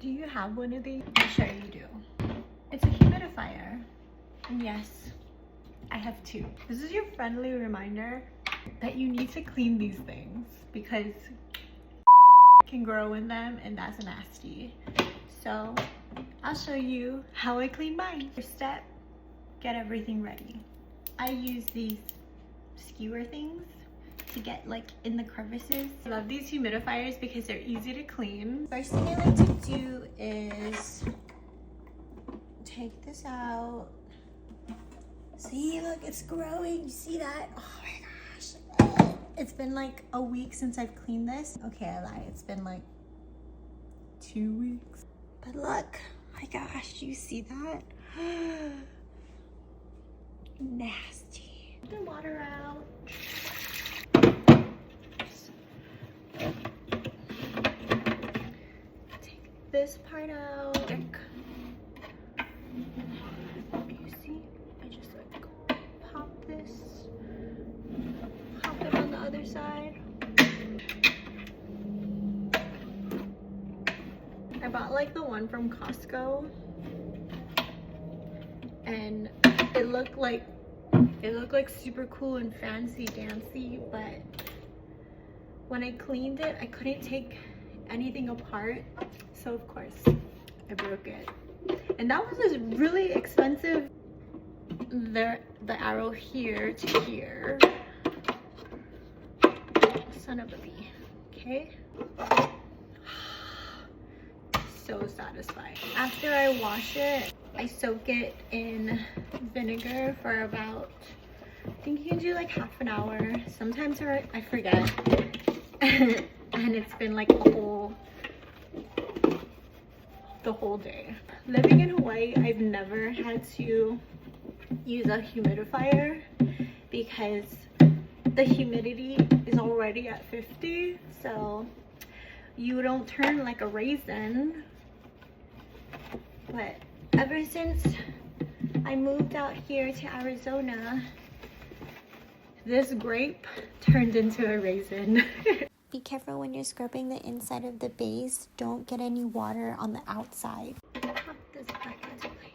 Do you have one of these? I'm sure you do. It's a humidifier. And yes, I have two. This is your friendly reminder that you need to clean these things because can grow in them and that's nasty. So I'll show you how I clean mine. First step, get everything ready. I use these skewer things to get like in the crevices. I love these humidifiers because they're easy to clean. First thing I like to do is take this out. See, look, it's growing. You see that? Oh my gosh. It's been like a week since I've cleaned this. Okay, I lied. It's been like 2 weeks. But look, oh my gosh, do you see that? Nasty. Get the water out. Take this part out. You see? I just like pop this. Pop it on the other side. I bought like the one from Costco. And it looked like super cool and fancy dancy, but when I cleaned it, I couldn't take anything apart, so of course I broke it. And that was this really expensive, the arrow here to here. Son of a bee. Okay, so satisfying. After I wash it, I soak it in vinegar for about, I think you can do like half an hour. Sometimes I forget. And it's been like the whole day. Living in Hawaii, I've never had to use a humidifier because the humidity is already at 50, so you don't turn like a raisin. But ever since I moved out here to Arizona, this grape turned into a raisin. Be careful when you're scrubbing the inside of the base. Don't get any water on the outside. Pop this back into place.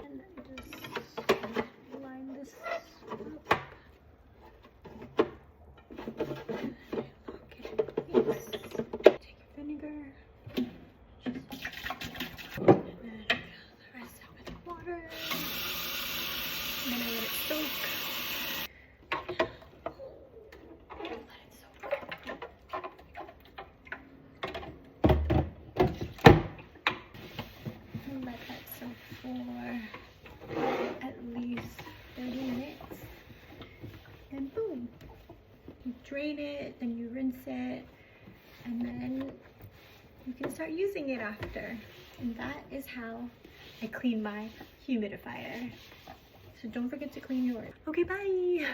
And then just line this up. Lock it in place. Take your vinegar. And then fill the rest out with water. And then I let it soak. And let that soak for at least 30 minutes. And boom. You drain it, then you rinse it, and then you can start using it after. And that is how I clean my humidifier. So don't forget to clean yours. Okay, bye.